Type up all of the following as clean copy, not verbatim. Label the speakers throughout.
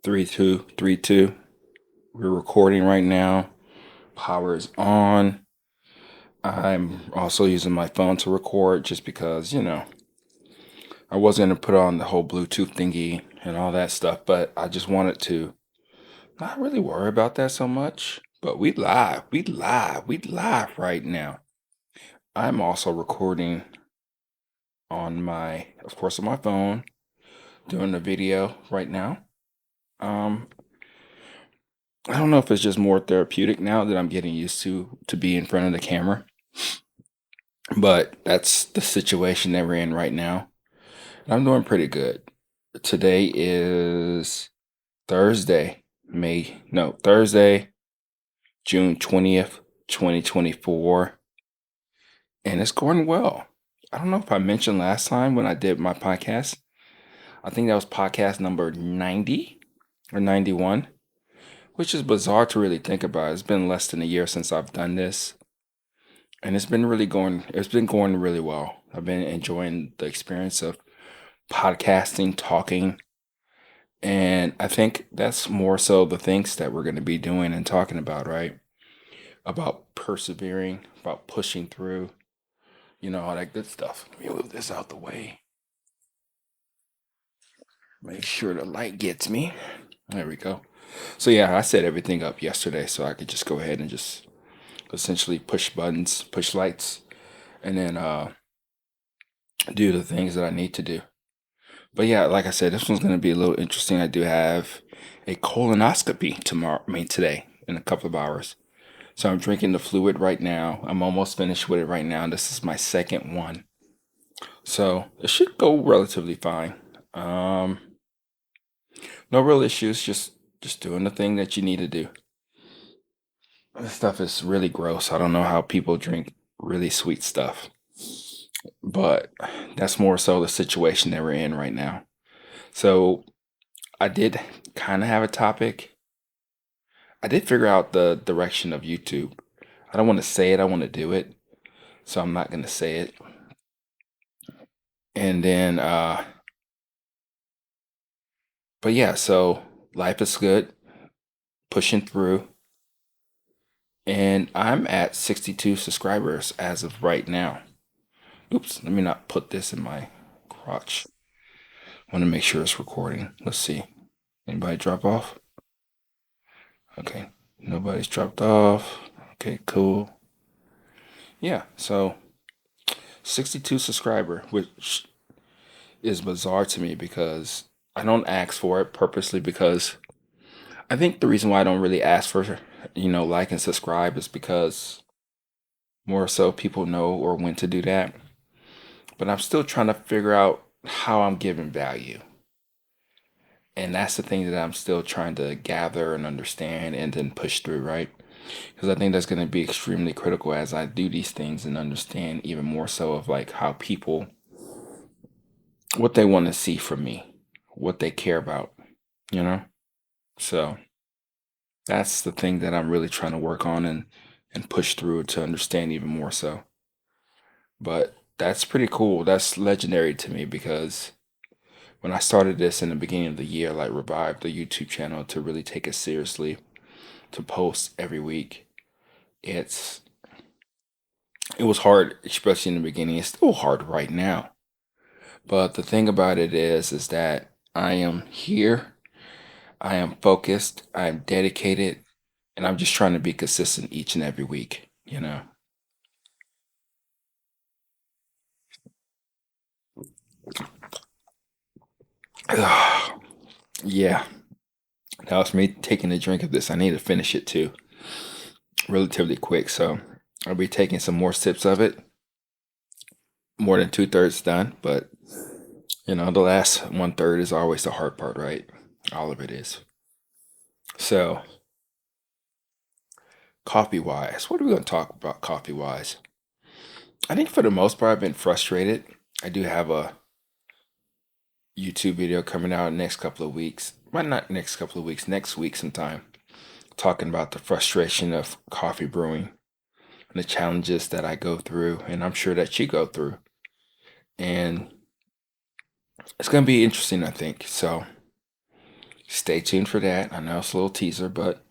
Speaker 1: Three, two, 3, 2. We're recording right now. Power is on. I'm also using my phone to record just because, I wasn't going to put on the whole Bluetooth thingy and all that stuff, but I just wanted to not really worry about that so much. But we live right now. I'm also recording on of course, on my phone, doing the video right now. Um, I don't know if it's just more therapeutic now that I'm getting used to be in front of the camera, but that's the situation that we're in right now. And I'm doing pretty good. Today is Thursday, Thursday, June 20th, 2024, and it's going well. I don't know if I mentioned last time when I did my podcast. I think that was podcast number 90 or 91, which is bizarre to really think about. It's been less than a year since I've done this. And it's been going really well. I've been enjoying the experience of podcasting, talking, and I think that's more so the things that we're going to be doing and talking about, right? About persevering, about pushing through, all that good stuff. Let me move this out the way. Make sure the light gets me. There we go. So yeah, I set everything up yesterday so I could just go ahead and just essentially push buttons, push lights, and then do the things that I need to do. But yeah, like I said, this one's going to be a little interesting. I do have a colonoscopy tomorrow, today in a couple of hours. So I'm drinking the fluid right now. I'm almost finished with it right now. This is my second one. So it should go relatively fine. Um, no real issues, just doing the thing that you need to do. This stuff is really gross. I don't know how people drink really sweet stuff. But that's more so the situation that we're in right now. So I did kind of have a topic. I did figure out the direction of YouTube. I don't want to say it, I want to do it. So I'm not going to say it. And then, but yeah, so life is good, pushing through. And I'm at 62 subscribers as of right now. Oops, let me not put this in my crotch. I want to make sure it's recording. Let's see. Anybody drop off? Okay, nobody's dropped off. Okay, cool. Yeah, so 62 subscriber, which is bizarre to me because I don't ask for it purposely because I think the reason why I don't really ask for, like and subscribe is because more so people know or when to do that. But I'm still trying to figure out how I'm giving value. And that's the thing that I'm still trying to gather and understand and then push through, right? Because I think that's going to be extremely critical as I do these things and understand even more so of like how people, what they want to see from me, what they care about, you know? So that's the thing that I'm really trying to work on and push through to understand even more so. But that's pretty cool. That's legendary to me because when I started this in the beginning of the year, like revived the YouTube channel to really take it seriously, to post every week, it's it was hard, especially in the beginning. It's still hard right now. But the thing about it is that I am here, I am focused, I'm dedicated, and I'm just trying to be consistent each and every week. Yeah, now it's me taking a drink of this. I need to finish it too, relatively quick. So I'll be taking some more sips of it, more than 2/3 done. But the last 1/3 is always the hard part, right? All of it is. So coffee wise, what are we going to talk about coffee wise? I think for the most part, I've been frustrated. I do have a YouTube video coming out next couple of weeks. Well, not next couple of weeks, next week sometime, talking about the frustration of coffee brewing and the challenges that I go through, and I'm sure that you go through. And it's going to be interesting, I think. So stay tuned for that. I know it's a little teaser, but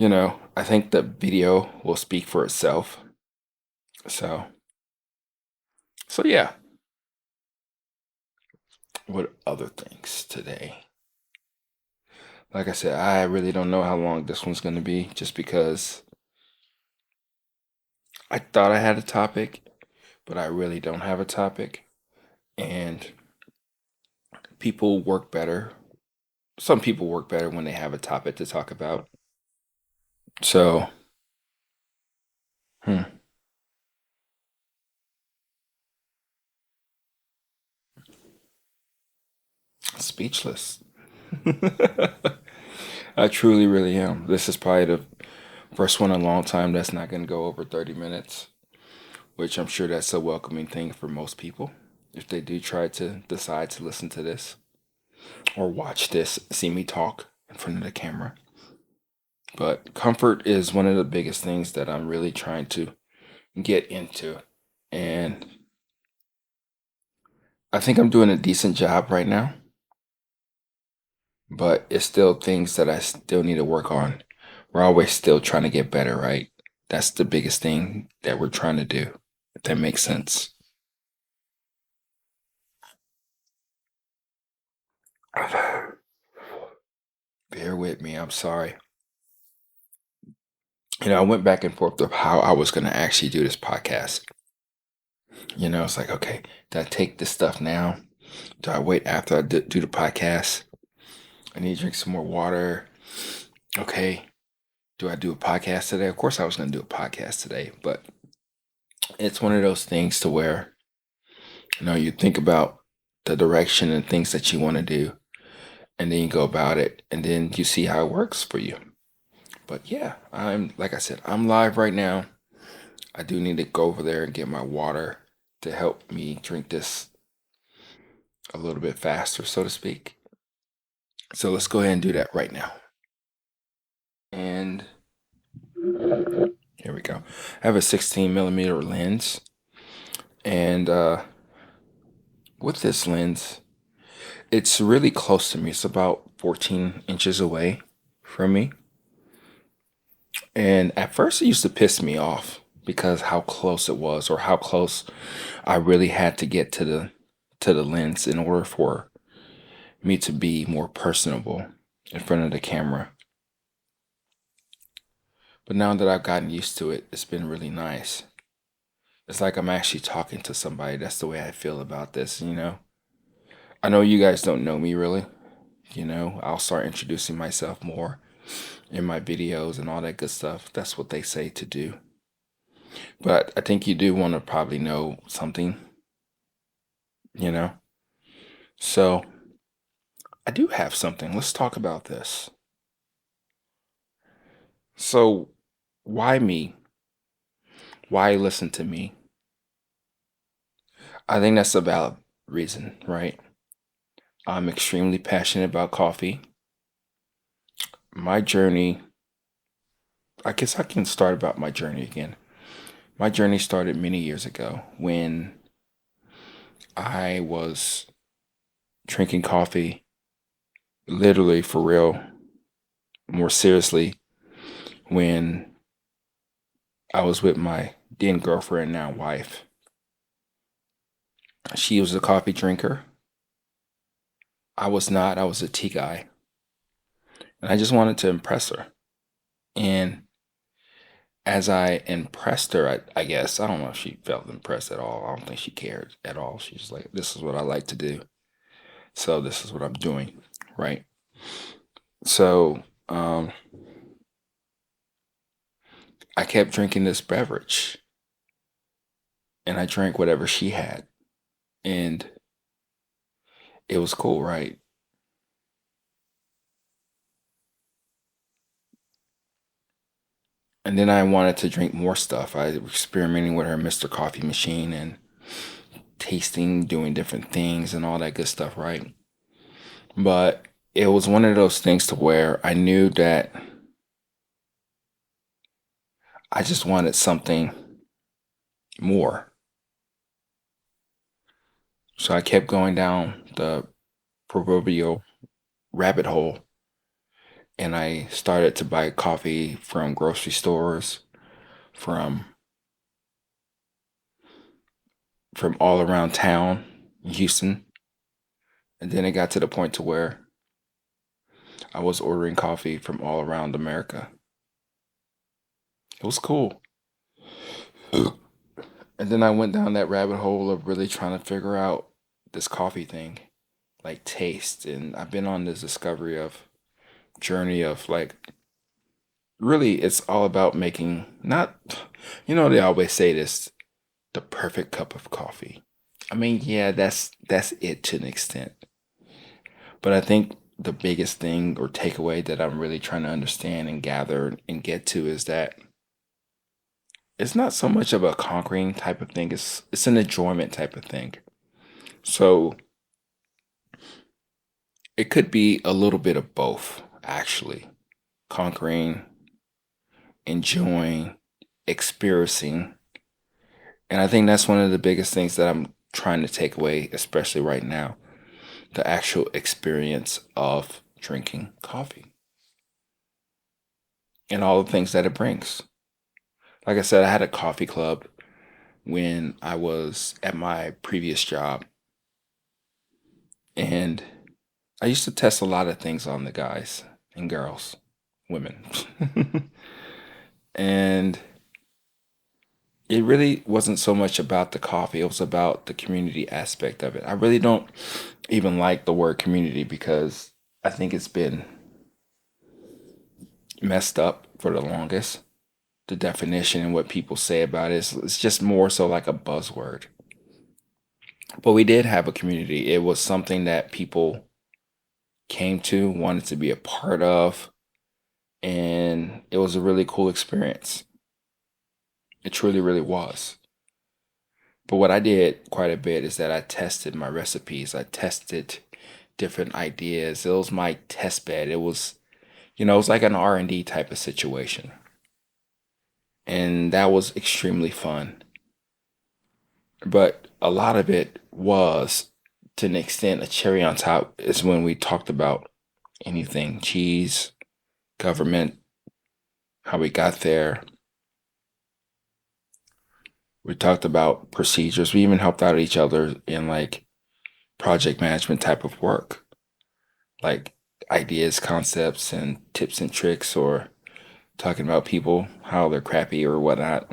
Speaker 1: I think the video will speak for itself. So, so yeah. What other things today? Like I said, I really don't know how long this one's going to be just because I thought I had a topic, but I really don't have a topic. And people work better. Some people work better when they have a topic to talk about. So, hmm, speechless. I truly, really am. This is probably the first one in a long time that's not going to go over 30 minutes, which I'm sure that's a welcoming thing for most people if they do try to decide to listen to this or watch this, see me talk in front of the camera. But comfort is one of the biggest things that I'm really trying to get into. And I think I'm doing a decent job right now, but it's still things that I still need to work on. We're always still trying to get better, right? That's the biggest thing that we're trying to do, if that makes sense. Bear with me, I'm sorry. I went back and forth of how I was going to actually do this podcast. It's like, okay, do I take this stuff now? Do I wait after I do the podcast? I need to drink some more water. Okay, do I do a podcast today? Of course, I was going to do a podcast today, but it's one of those things to where, you think about the direction and things that you want to do, and then you go about it, and then you see how it works for you. But yeah, like I said, I'm live right now. I do need to go over there and get my water to help me drink this a little bit faster, so to speak. So let's go ahead and do that right now. And here we go. I have a 16 millimeter lens. And with this lens, it's really close to me. It's about 14 inches away from me. And at first, it used to piss me off because how close it was, or how close I really had to get to the lens in order for me to be more personable in front of the camera. But now that I've gotten used to it, it's been really nice. It's like I'm actually talking to somebody. That's the way I feel about this. I know you guys don't know me really. I'll start introducing myself more in my videos and all that good stuff. That's what they say to do. But I think you do want to probably know something, you know? So I do have something. Let's talk about this. So, why me? Why listen to me? I think that's a valid reason, right? I'm extremely passionate about coffee. My journey, I guess I can start about my journey again. My journey started many years ago when I was drinking coffee, literally for real, more seriously, when I was with my then girlfriend, now wife. She was a coffee drinker. I was not. I was a tea guy. And I just wanted to impress her. And as I impressed her, I guess, I don't know if she felt impressed at all. I don't think she cared at all. She's like, this is what I like to do. So this is what I'm doing. Right. So I kept drinking this beverage and I drank whatever she had. And it was cool, right? And then I wanted to drink more stuff. I was experimenting with her Mr. Coffee machine and tasting, doing different things and all that good stuff, right? But it was one of those things to where I knew that I just wanted something more. So I kept going down the proverbial rabbit hole and I started to buy coffee from grocery stores, from from all around town in Houston. And then it got to the point to where I was ordering coffee from all around America. It was cool. And then I went down that rabbit hole of really trying to figure out this coffee thing, like taste. And I've been on this discovery of journey of like really it's all about making not they always say this, the perfect cup of coffee. I mean, yeah, that's it to an extent. But I think the biggest thing or takeaway that I'm really trying to understand and gather and get to is that it's not so much of a conquering type of thing. It's an enjoyment type of thing. So it could be a little bit of both, actually. Conquering, enjoying, experiencing. And I think that's one of the biggest things that I'm trying to take away, especially right now, the actual experience of drinking coffee and all the things that it brings. Like I said, I had a coffee club when I was at my previous job, and I used to test a lot of things on the guys and girls, women. And it really wasn't so much about the coffee, it was about the community aspect of it. I really don't even like the word community because I think it's been messed up for the longest. The definition and what people say about it is it's just more so like a buzzword. But we did have a community. It was something that people came to, wanted to be a part of, and it was a really cool experience. It truly, really was. But what I did quite a bit is that I tested my recipes. I tested different ideas. It was my test bed. It was like an R&D type of situation. And that was extremely fun. But a lot of it was, to an extent, a cherry on top is when we talked about anything cheese, government, how we got there. We talked about procedures. We even helped out each other in like project management type of work, like ideas, concepts, and tips and tricks, or talking about people, how they're crappy or whatnot.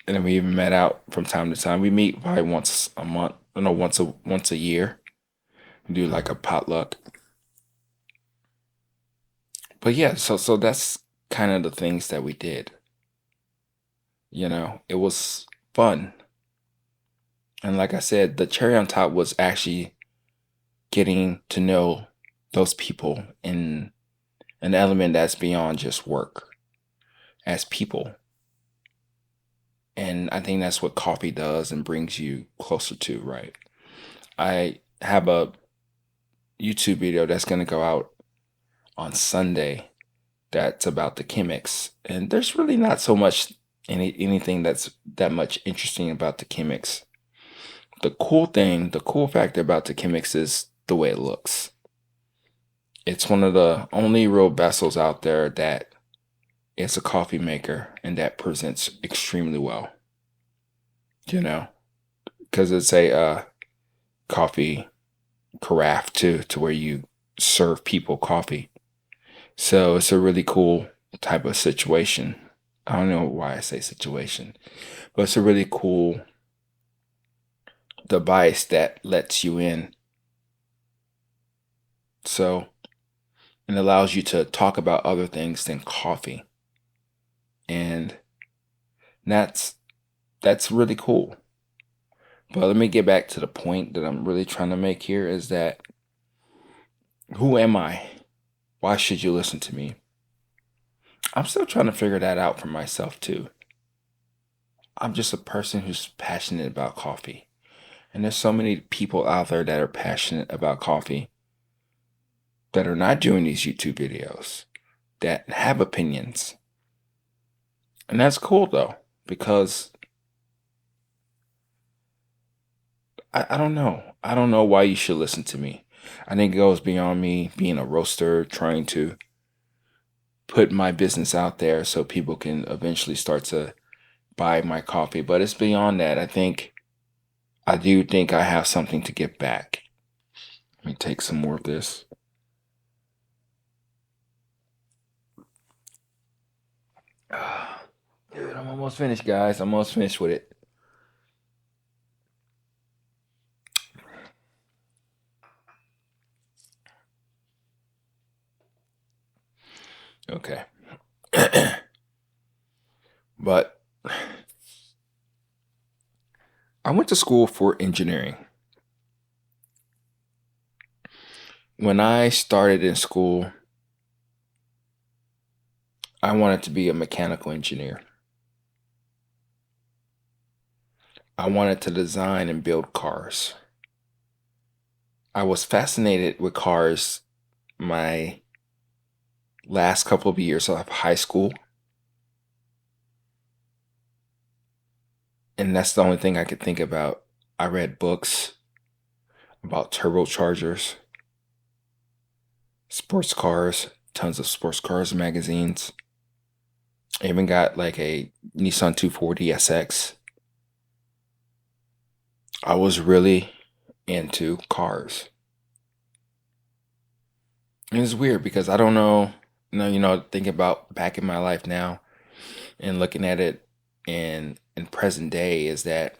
Speaker 1: And then we even met out from time to time. We meet probably once a month, no, once a year. We do like a potluck. But yeah, so that's kind of the things that we did. It was fun. And like I said, the cherry on top was actually getting to know those people in an element that's beyond just work as people. And I think that's what coffee does and brings you closer to, right? I have a YouTube video that's going to go out on Sunday that's about the Chemex. And there's really not so much anything that's that much interesting about the Chemex. The cool factor about the Chemex is the way it looks. It's one of the only real vessels out there that is a coffee maker and that presents extremely well. You know, because it's a coffee carafe too, to where you serve people coffee. So it's a really cool type of situation. I don't know why I say situation, but it's a really cool device that lets you in. So it allows you to talk about other things than coffee. And that's really cool. But let me get back to the point that I'm really trying to make here is that who am I? Why should you listen to me? I'm still trying to figure that out for myself too. I'm just a person who's passionate about coffee. And there's so many people out there that are passionate about coffee that are not doing these YouTube videos, that have opinions. And that's cool though, because I don't know. I don't know why you should listen to me. I think it goes beyond me being a roaster, trying to put my business out there so people can eventually start to buy my coffee. But it's beyond that. I do think I have something to give back. Let me take some more of this. Dude, I'm almost finished, guys. I'm almost finished with it. Okay. But I went to school for engineering. When I started in school, I wanted to be a mechanical engineer. I wanted to design and build cars. I was fascinated with cars my last couple of years of high school. And that's the only thing I could think about. I read books about turbochargers, sports cars, tons of sports cars magazines. I even got like a Nissan 240 SX. I was really into cars. And it's weird because I don't know, thinking about back in my life now and looking at it in present day is that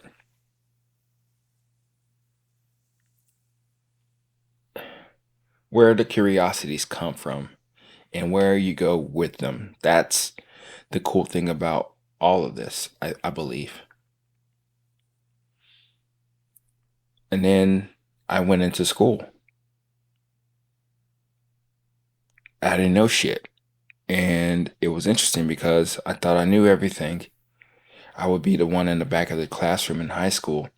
Speaker 1: where the curiosities come from and where you go with them. That's the cool thing about all of this, I believe. And then I went into school. I didn't know shit. And it was interesting because I thought I knew everything. I would be the one in the back of the classroom in high school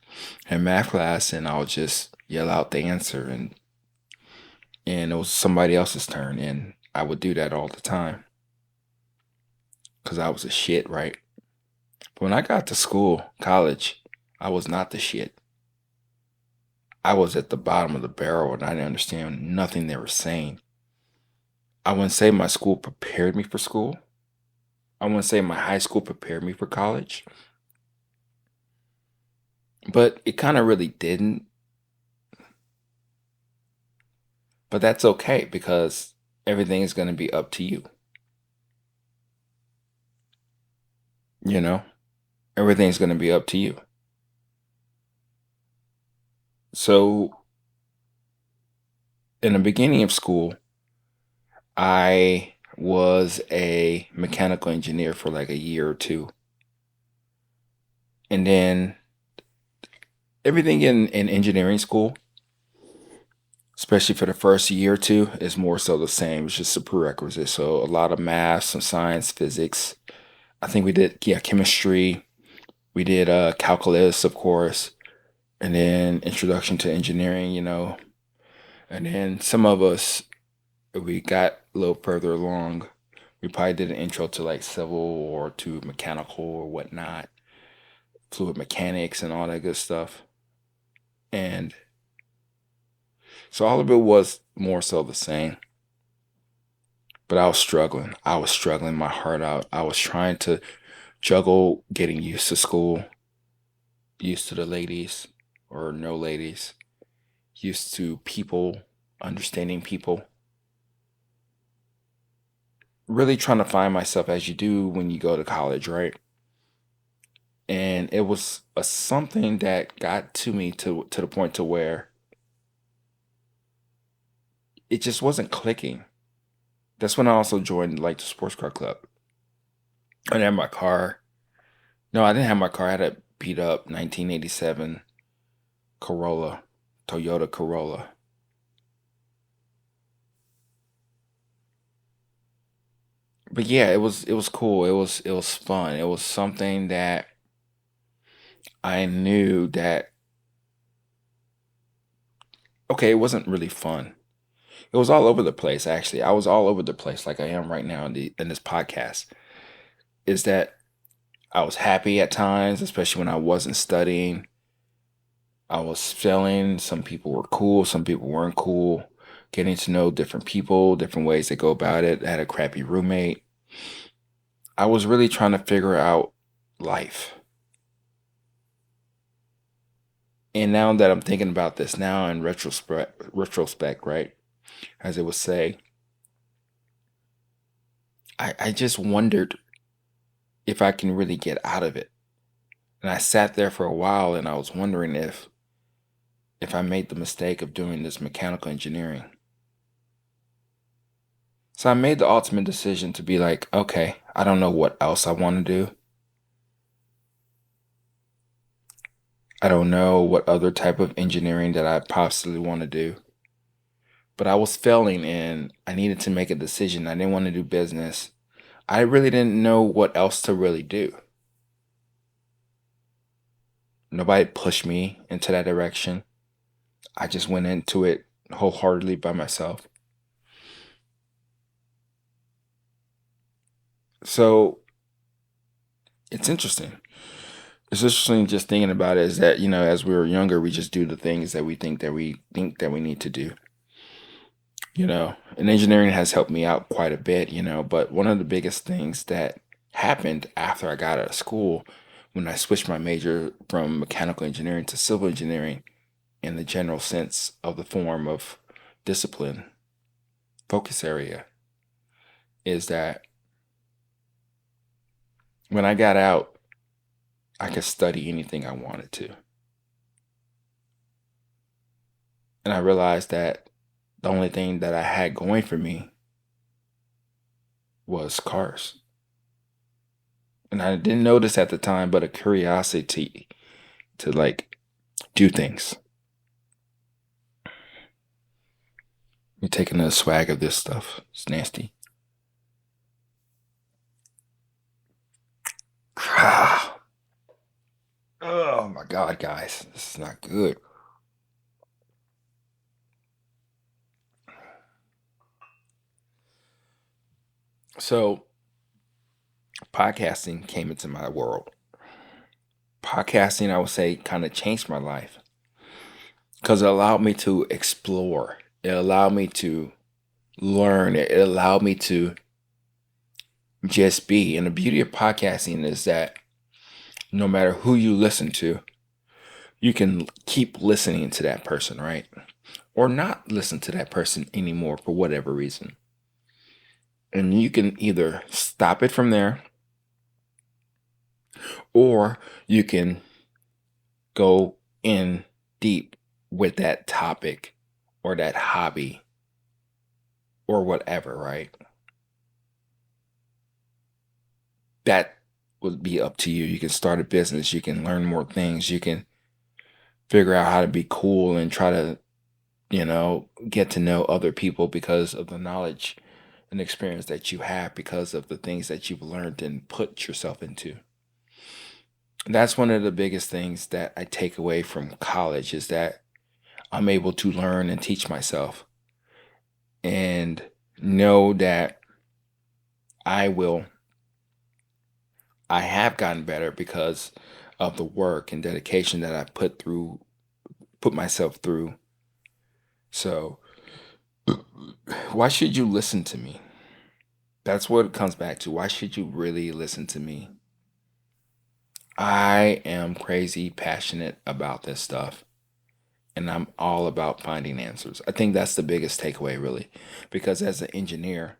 Speaker 1: in math class, and I would just yell out the answer, and it was somebody else's turn, and I would do that all the time because I was a shit, right? But when I got to school, college, I was not the shit. I was at the bottom of the barrel, and I didn't understand nothing they were saying. I wouldn't say my school prepared me for school. I wouldn't say my high school prepared me for college. But it kind of really didn't. But that's okay because everything is going to be up to you. You know, everything's going to be up to you. So, in the beginning of school, I was a mechanical engineer for like a year or two. And then everything in engineering school, especially for the first year or two, is more so the same. It's just a prerequisite. So, a lot of math, some science, physics. I think we did, yeah, chemistry. We did calculus, of course, and then introduction to engineering, and then some of us, we got a little further along. We probably did an intro to like civil or to mechanical or whatnot, fluid mechanics and all that good stuff. And so all of it was more so the same. But I was struggling. I was struggling my heart out. I was trying to juggle getting used to school, used to the ladies or no ladies, used to people, understanding people. Really trying to find myself as you do when you go to college, right? And it was something that got to me to the point to where it just wasn't clicking. That's when I also joined like the sports car club. I didn't have my car. No, I didn't have my car. I had a beat up 1987 Corolla, Toyota Corolla. But yeah, it was cool. It was fun. It was something that I knew that okay, it wasn't really fun. It was all over the place actually. I was all over the place like I am right now in this podcast. Is that I was happy at times, especially when I wasn't studying. I was failing. Some people were cool, some people weren't cool. Getting to know different people, different ways they go about it. I had a crappy roommate. I was really trying to figure out life. And now that I'm thinking about this now in retrospect, right, as it would say, I just wondered if I can really get out of it. And I sat there for a while and I was wondering if I made the mistake of doing this mechanical engineering. So I made the ultimate decision to be like, okay, I don't know what else I want to do. I don't know what other type of engineering that I possibly want to do. But I was failing and I needed to make a decision. I didn't want to do business. I really didn't know what else to really do. Nobody pushed me into that direction. I just went into it wholeheartedly by myself. So it's interesting. It's interesting just thinking about it is that, as we were younger, we just do the things that we think that we need to do. And engineering has helped me out quite a bit, but one of the biggest things that happened after I got out of school when I switched my major from mechanical engineering to civil engineering in the general sense of the form of discipline, focus area, is that when I got out, I could study anything I wanted to. And I realized that the only thing that I had going for me was cars. And I didn't notice at the time, but a curiosity to like do things. You're taking a swag of this stuff. It's nasty. Oh my God, guys. This is not good. So, podcasting came into my world. Podcasting, I would say, kind of changed my life because it allowed me to explore. It allowed me to learn. It allowed me to just be. And the beauty of podcasting is that no matter who you listen to, you can keep listening to that person, right? Or not listen to that person anymore for whatever reason. And you can either stop it from there or you can go in deep with that topic or that hobby or whatever, right? That would be up to you. You can start a business, you can learn more things, you can figure out how to be cool and try to, get to know other people because of the knowledge and experience that you have because of the things that you've learned and put yourself into. That's one of the biggest things that I take away from college is that I'm able to learn and teach myself and know that I will I have gotten better because of the work and dedication that I put myself through. So, why should you listen to me? That's what it comes back to. Why should you really listen to me? I am crazy passionate about this stuff and I'm all about finding answers. I think that's the biggest takeaway, really, because as an engineer,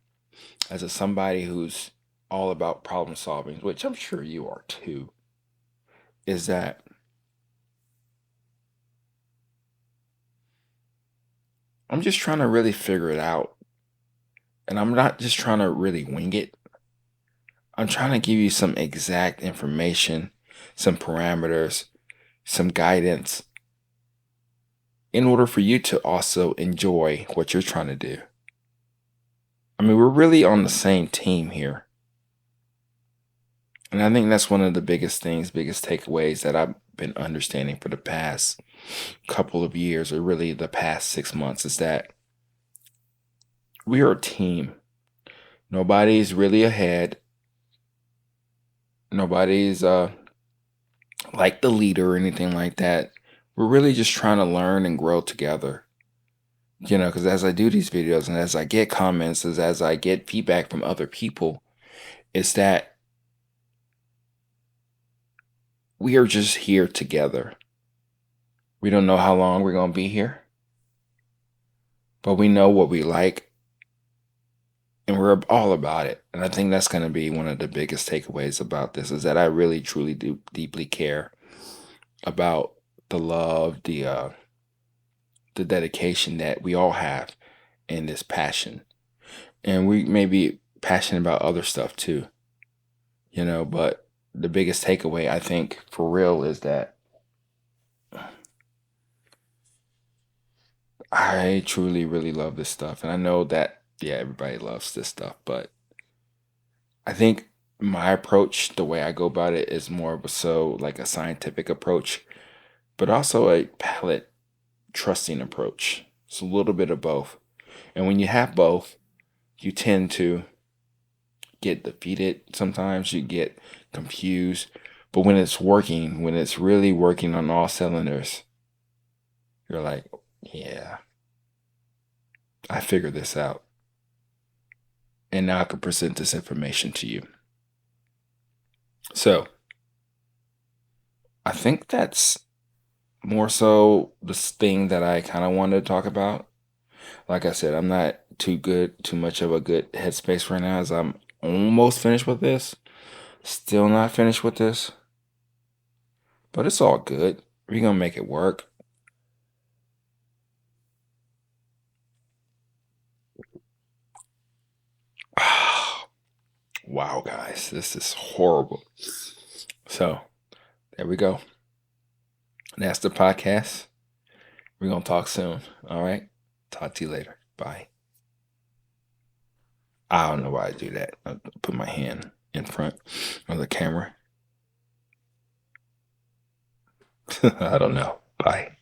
Speaker 1: as somebody who's all about problem solving, which I'm sure you are too, is that I'm just trying to really figure it out. And I'm not just trying to really wing it. I'm trying to give you some exact information, some parameters, some guidance in order for you to also enjoy what you're trying to do. I mean, we're really on the same team here. And I think that's one of the biggest things, biggest takeaways that I've been understanding for the past couple of years, or really the past 6 months, is that we are a team. Nobody's really ahead. Nobody's like the leader or anything like that. we're really just trying to learn and grow together. Because as I do these videos and as I get comments, as I get feedback from other people, it's that we are just here together. We don't know how long we're going to be here, but we know what we like and we're all about it. And I think that's going to be one of the biggest takeaways about this is that I really truly do deeply care about the love, the dedication that we all have and this passion. And we may be passionate about other stuff too, but the biggest takeaway I think for real is that I truly really love this stuff. And I know that yeah, everybody loves this stuff, but I think my approach, the way I go about it is more of like a scientific approach, but also a palate trusting approach. It's a little bit of both. And when you have both, you tend to get defeated. Sometimes you get confused. But when it's working, when it's really working on all cylinders, you're like, yeah, I figured this out. And now I can present this information to you. So I think that's more so this thing that I kind of wanted to talk about. Like I said, I'm not too much of a good headspace right now as I'm almost finished with this. Still not finished with this. But it's all good. We're going to make it work. Wow, guys, this is horrible. So, there we go. That's the podcast. We're going to talk soon. All right. Talk to you later. Bye. I don't know why I do that. I put my hand in front of the camera. I don't know. Bye.